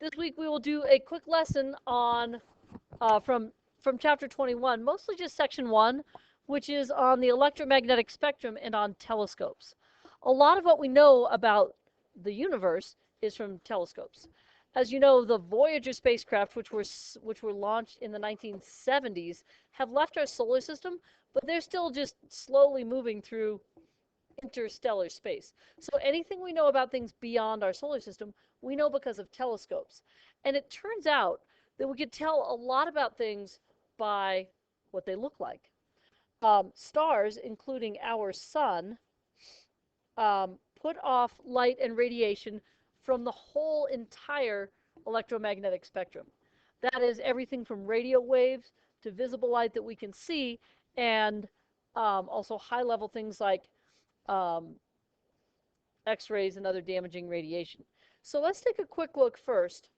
This week we will do a quick lesson on from chapter 21, mostly just section 1, which is on the electromagnetic spectrum and on telescopes. A lot of what we know about the universe is from telescopes. As you know, the Voyager spacecraft, which were launched in the 1970s, have left our solar system, but they're still just slowly moving through interstellar space. So anything we know about things beyond our solar system, we know because of telescopes. And it turns out that we could tell a lot about things by what they look like. Stars, including our sun, put off light and radiation from the whole entire electromagnetic spectrum. That is everything from radio waves to visible light that we can see, and also high-level things like X-rays and other damaging radiation. So let's take a quick look first.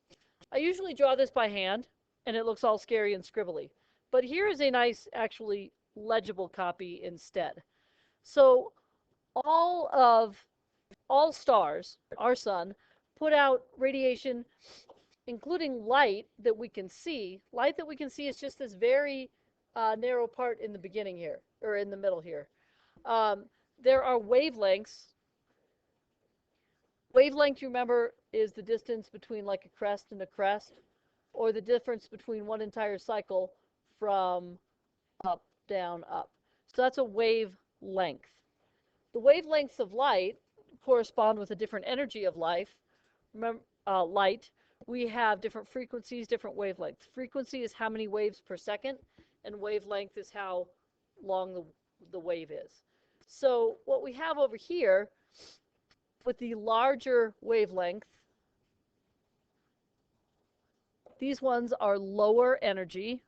I usually draw this by hand, and it looks all scary and scribbly. But here is a nice, actually legible copy instead. So all stars, our sun, put out radiation, including light that we can see. Light that we can see is just this very narrow part in the beginning here, or in the middle here. There are wavelengths. Wavelength, you remember, is the distance between like a crest and a crest, or the difference between one entire cycle from up, down, up. So that's a wavelength. The wavelengths of light correspond with a different energy of life. Remember, light, we have different frequencies, different wavelengths. Frequency is how many waves per second, and wavelength is how long the wave is. So what we have over here with the larger wavelength, these ones are lower energy.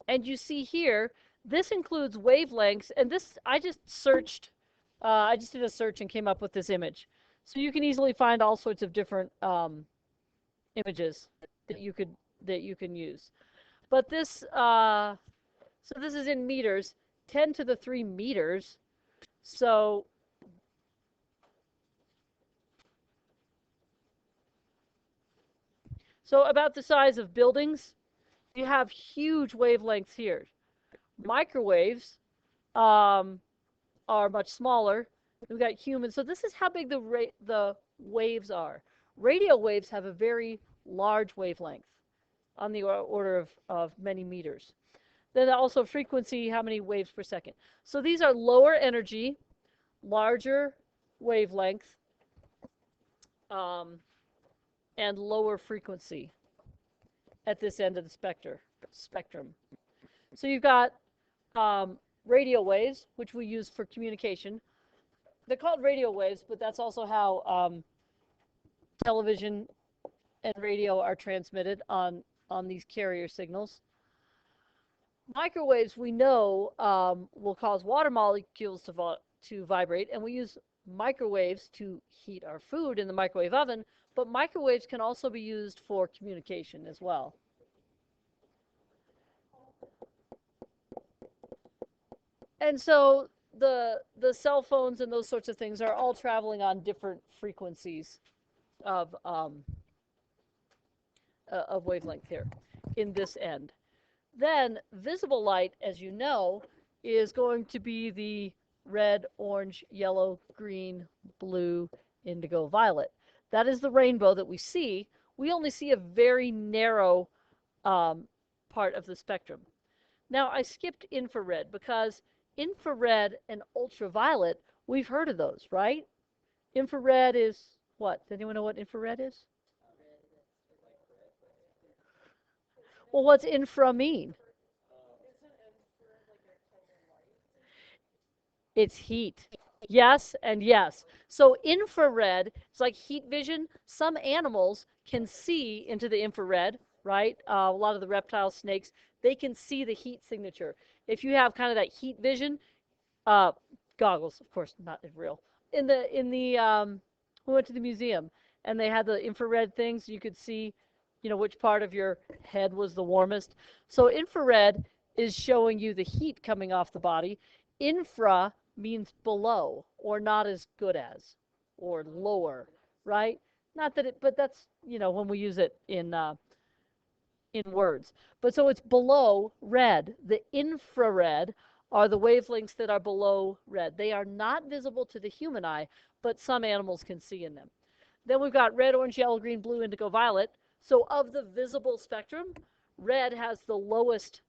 And you see here, this includes wavelengths, and this, I just did a search and came up with this image. So you can easily find all sorts of different images that you can use. But this, so this is in meters, 10 to the 3 meters. So about the size of buildings, you have huge wavelengths here. Microwaves are much smaller. We've got humans. So this is how big the waves are. Radio waves have a very large wavelength on the order of many meters. Then also frequency, how many waves per second. So these are lower energy, larger wavelength, and lower frequency at this end of the spectrum. So you've got radio waves, which we use for communication. They're called radio waves, but that's also how television and radio are transmitted on these carrier signals. Microwaves, we know, will cause water molecules to vibrate, and we use microwaves to heat our food in the microwave oven, but microwaves can also be used for communication as well. And so the cell phones and those sorts of things are all traveling on different frequencies of wavelength here in this end. Then visible light, as you know, is going to be the red, orange, yellow, green, blue, indigo, violet. That is the rainbow that we see. We only see a very narrow part of the spectrum. Now, I skipped infrared because infrared and ultraviolet, we've heard of those, right? Infrared is what? Does anyone know what infrared is? Well, what's infra mean? It's heat. Yes and yes. So infrared, it's like heat vision. Some animals can see into the infrared, right? A lot of the reptiles, snakes, they can see the heat signature. If you have kind of that heat vision, goggles, of course, not real. We went to the museum and they had the infrared things. So you could see, which part of your head was the warmest. So infrared is showing you the heat coming off the body. Infra means below or not as good as or lower. right? Not that it, but that's, when we use it in words. But so it's below red. The infrared are the wavelengths that are below red. They are not visible to the human eye, but some animals can see in them. Then we've got red, orange, yellow, green, blue, indigo, violet. So of the visible spectrum, red has the lowest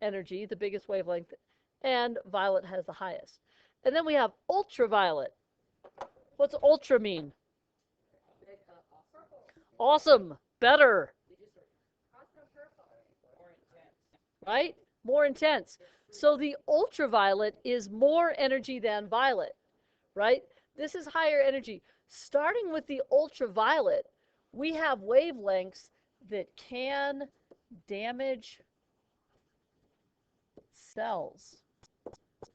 energy, the biggest wavelength, and violet has the highest. And then we have ultraviolet. What's ultra mean? Awesome, better, right? More intense. So the ultraviolet is more energy than violet, right? This is higher energy. Starting with the ultraviolet, we have wavelengths that can damage cells.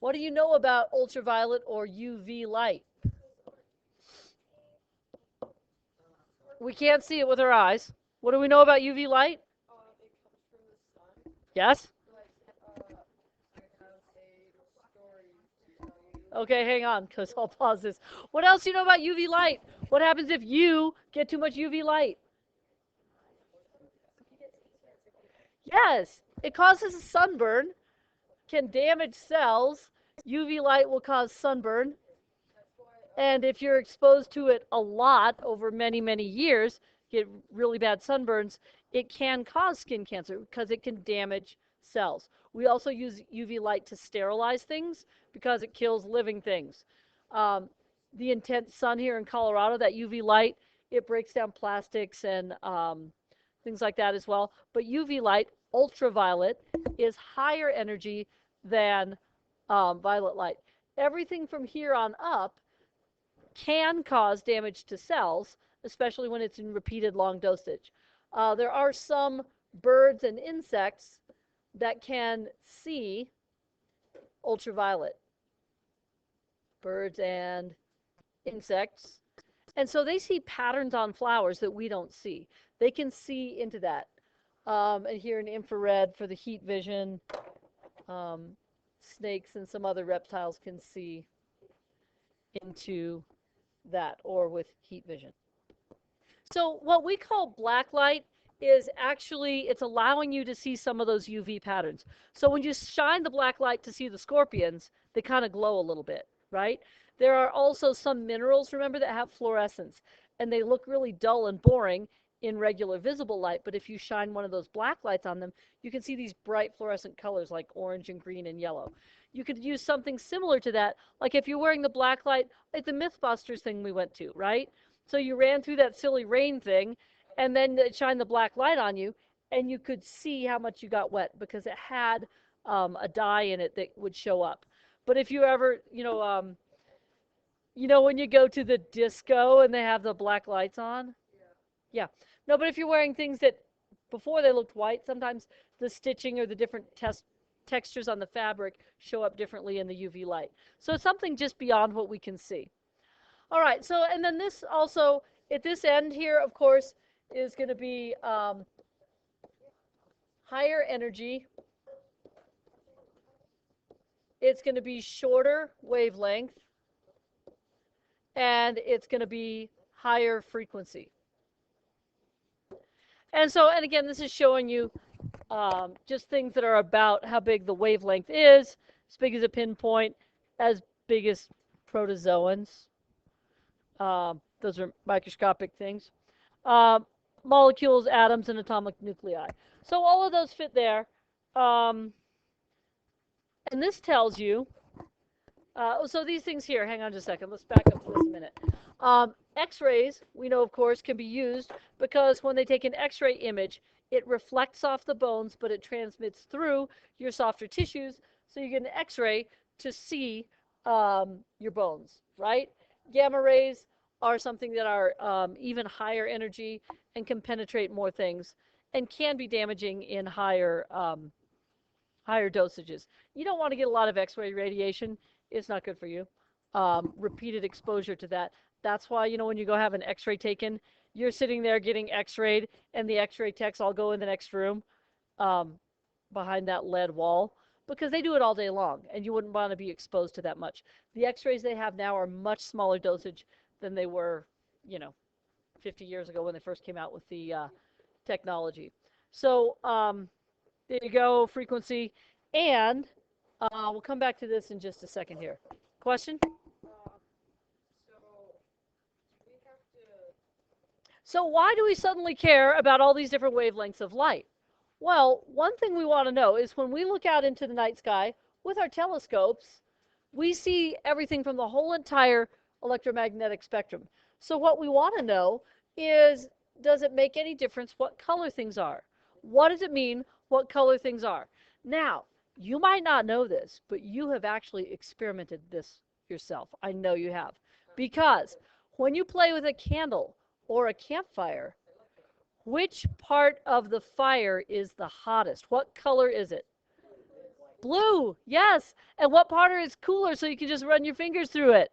What do you know about ultraviolet or UV light? We can't see it with our eyes. What do we know about UV light? Yes? Okay, hang on, because I'll pause this. What else do you know about UV light? What happens if you get too much UV light? Yes, it causes a sunburn, can damage cells. UV light will cause sunburn. And if you're exposed to it a lot over many, many years, get really bad sunburns, it can cause skin cancer because it can damage cells. We also use UV light to sterilize things because it kills living things. The intense sun here in Colorado, that UV light, it breaks down plastics and things like that as well. But UV light, ultraviolet, is higher energy than violet light. Everything from here on up can cause damage to cells, especially when it's in repeated long dosage. There are some birds and insects that can see ultraviolet. Birds and insects. And so they see patterns on flowers that we don't see. They can see into that. And here in infrared for the heat vision, snakes and some other reptiles can see into that, or with heat vision. So what we call black light is actually, it's allowing you to see some of those UV patterns. So when you shine the black light to see the scorpions, they kind of glow a little bit, right? There are also some minerals, remember, that have fluorescence, and they look really dull and boring in regular visible light, but if you shine one of those black lights on them, you can see these bright fluorescent colors like orange and green and yellow. You could use something similar to that, like if you're wearing the black light, like the Mythbusters thing we went to, right? So you ran through that silly rain thing, and then it shined the black light on you, and you could see how much you got wet because it had a dye in it that would show up. But if you ever, when you go to the disco and they have the black lights on? Yeah. No, but if you're wearing things that before they looked white, sometimes the stitching or the different textures on the fabric show up differently in the UV light. So it's something just beyond what we can see. All right, so, and then this also, at this end here, of course, is going to be higher energy. It's going to be shorter wavelength, and it's going to be higher frequency. And so, and again, this is showing you just things that are about how big the wavelength is, as big as a pinpoint, as big as protozoans. Those are microscopic things. Molecules, atoms, and atomic nuclei. So all of those fit there. And this tells you, so these things here, hang on just a second. Let's back up to this a minute. X-rays, we know, of course, can be used because when they take an X-ray image, it reflects off the bones, but it transmits through your softer tissues, so you get an X-ray to see your bones, right? Gamma rays are something that are even higher energy and can penetrate more things and can be damaging in higher dosages. You don't want to get a lot of X-ray radiation. It's not good for you. Repeated exposure to that. That's why, when you go have an X-ray taken, you're sitting there getting X-rayed, and the X-ray techs all go in the next room behind that lead wall because they do it all day long, and you wouldn't want to be exposed to that much. The X-rays they have now are much smaller dosage than they were, 50 years ago when they first came out with the technology. So there you go, frequency. And we'll come back to this in just a second here. Question? So why do we suddenly care about all these different wavelengths of light? Well, one thing we want to know is when we look out into the night sky with our telescopes, we see everything from the whole entire electromagnetic spectrum. So what we want to know is, does it make any difference what color things are? What does it mean what color things are? Now, you might not know this, but you have actually experimented this yourself. I know you have. Because when you play with a candle or a campfire, which part of the fire is the hottest? What color is it? Blue, yes. And what part is cooler so you can just run your fingers through it?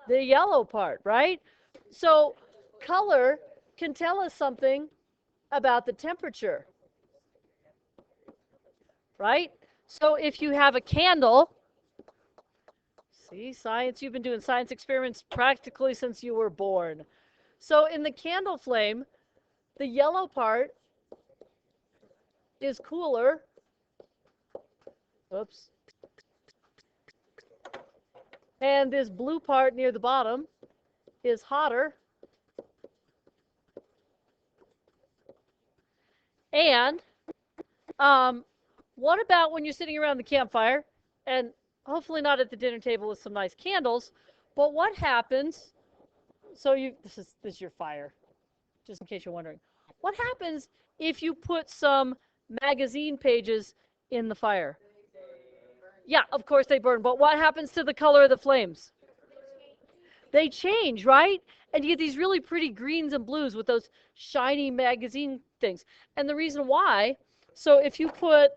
The yellow part, right? So color can tell us something about the temperature, right? So if you have a candle, see, science, you've been doing science experiments practically since you were born. So in the candle flame, the yellow part is cooler. Oops. And this blue part near the bottom is hotter. And what about when you're sitting around the campfire, and hopefully not at the dinner table with some nice candles, but what happens, so this is your fire, just in case you're wondering. What happens if you put some magazine pages in the fire? Yeah, of course they burn, but what happens to the color of the flames? They change, right? And you get these really pretty greens and blues with those shiny magazine things. And the reason why, so if you put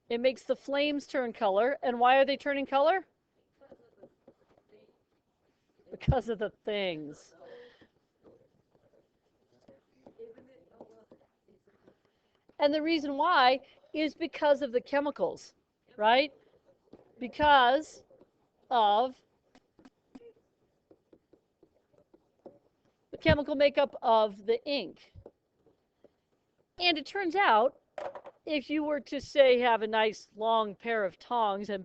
it makes the flames turn color. And why are they turning color? Because of the things. And the reason why is because of the chemicals, right? Because of the chemical makeup of the ink. And it turns out, if you were to say have a nice long pair of tongs and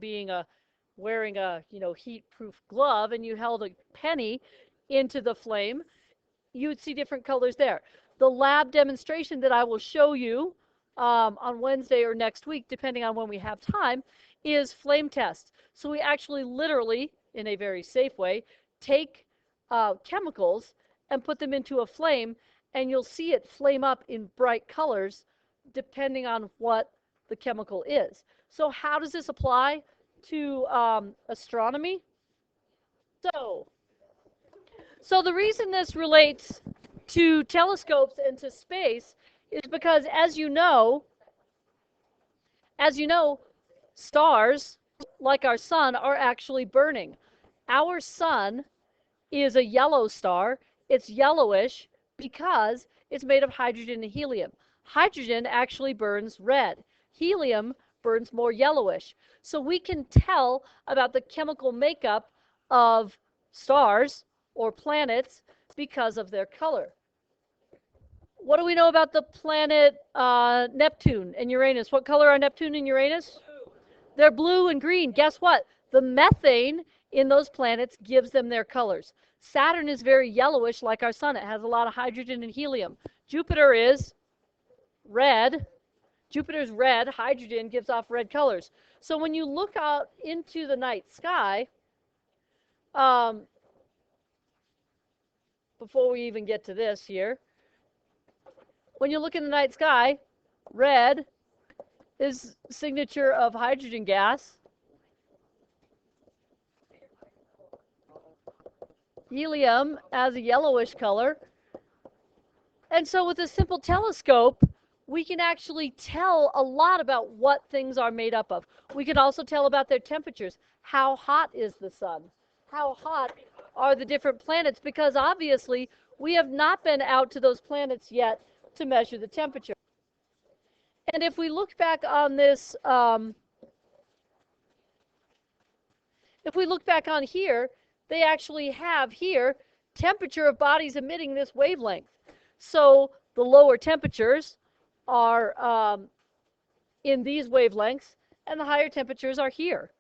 wearing a heat-proof glove, and you held a penny into the flame, you would see different colors there. The lab demonstration that I will show you on Wednesday or next week, depending on when we have time, is flame test. So we actually literally, in a very safe way, take chemicals and put them into a flame, and you'll see it flame up in bright colors depending on what the chemical is. So how does this apply to astronomy? So the reason this relates to telescopes and to space is because, as you know, stars, like our sun, are actually burning. Our sun is a yellow star. It's yellowish because it's made of hydrogen and helium. Hydrogen actually burns red. Helium burns more yellowish. So we can tell about the chemical makeup of stars or planets because of their color. What do we know about the planet Neptune and Uranus? What color are Neptune and Uranus? They're blue and green. Guess what? The methane in those planets gives them their colors. Saturn is very yellowish like our sun. It has a lot of hydrogen and helium. Jupiter is red. Jupiter's red. Hydrogen gives off red colors. So when you look out into the night sky, before we even get to this here, when you look in the night sky, red is signature of hydrogen gas. Helium as a yellowish color. And so with a simple telescope, we can actually tell a lot about what things are made up of. We can also tell about their temperatures. How hot is the sun? How hot are the different planets? Because obviously, we have not been out to those planets yet to measure the temperature. And if we look back on this If we look back on here, they actually have here temperature of bodies emitting this wavelength. So the lower temperatures are in these wavelengths, and the higher temperatures are here.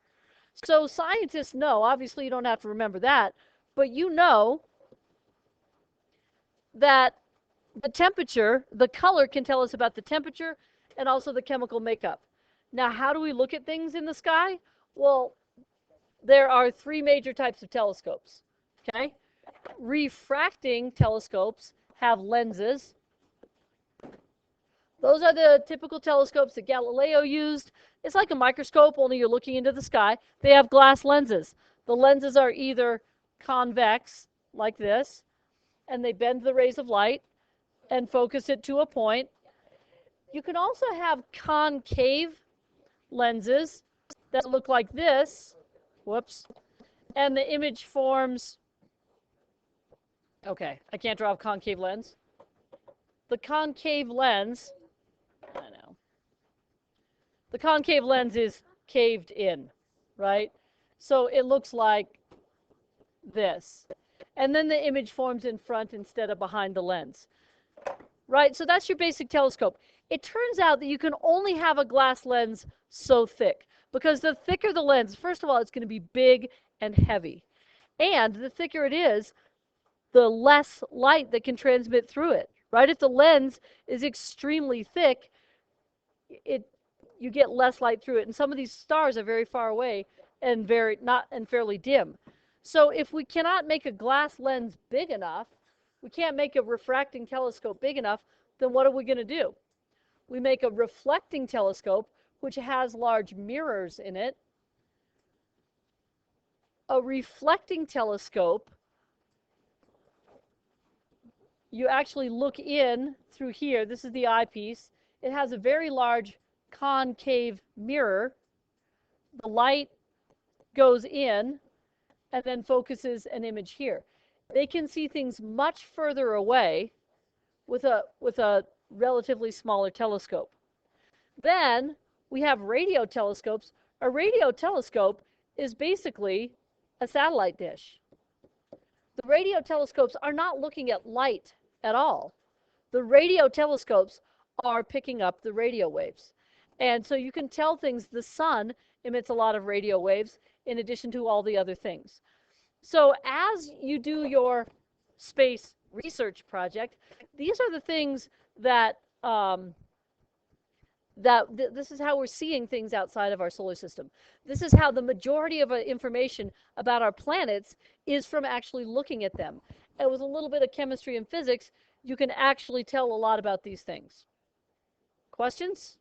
So scientists know, obviously you don't have to remember that, but you know that the temperature, the color can tell us about the temperature and also the chemical makeup. Now, how do we look at things in the sky? Well, there are three major types of telescopes, okay? Refracting telescopes have lenses. Those are the typical telescopes that Galileo used. It's like a microscope, only you're looking into the sky. They have glass lenses. The lenses are either convex, like this, and they bend the rays of light and focus it to a point. You can also have concave lenses that look like this. Whoops. And the image forms, okay, I can't draw a concave lens. The concave lens, I know. The concave lens is caved in, right? So it looks like this. And then the image forms in front instead of behind the lens. Right, so that's your basic telescope. It turns out that you can only have a glass lens so thick, because the thicker the lens, first of all, it's going to be big and heavy. And the thicker it is, the less light that can transmit through it, right? If the lens is extremely thick, you get less light through it. And some of these stars are very far away and fairly dim. So if we cannot make a glass lens big enough, we can't make a refracting telescope big enough, then what are we going to do? We make a reflecting telescope, which has large mirrors in it. A reflecting telescope, you actually look in through here. This is the eyepiece. It has a very large concave mirror. The light goes in and then focuses an image here. They can see things much further away with a relatively smaller telescope. Then we have radio telescopes. A radio telescope is basically a satellite dish. The radio telescopes are not looking at light at all. The radio telescopes are picking up the radio waves. And so you can tell things, the sun emits a lot of radio waves in addition to all the other things. So as you do your space research project, these are the things that, this is how we're seeing things outside of our solar system. This is how the majority of information about our planets is from actually looking at them. And with a little bit of chemistry and physics, you can actually tell a lot about these things. Questions?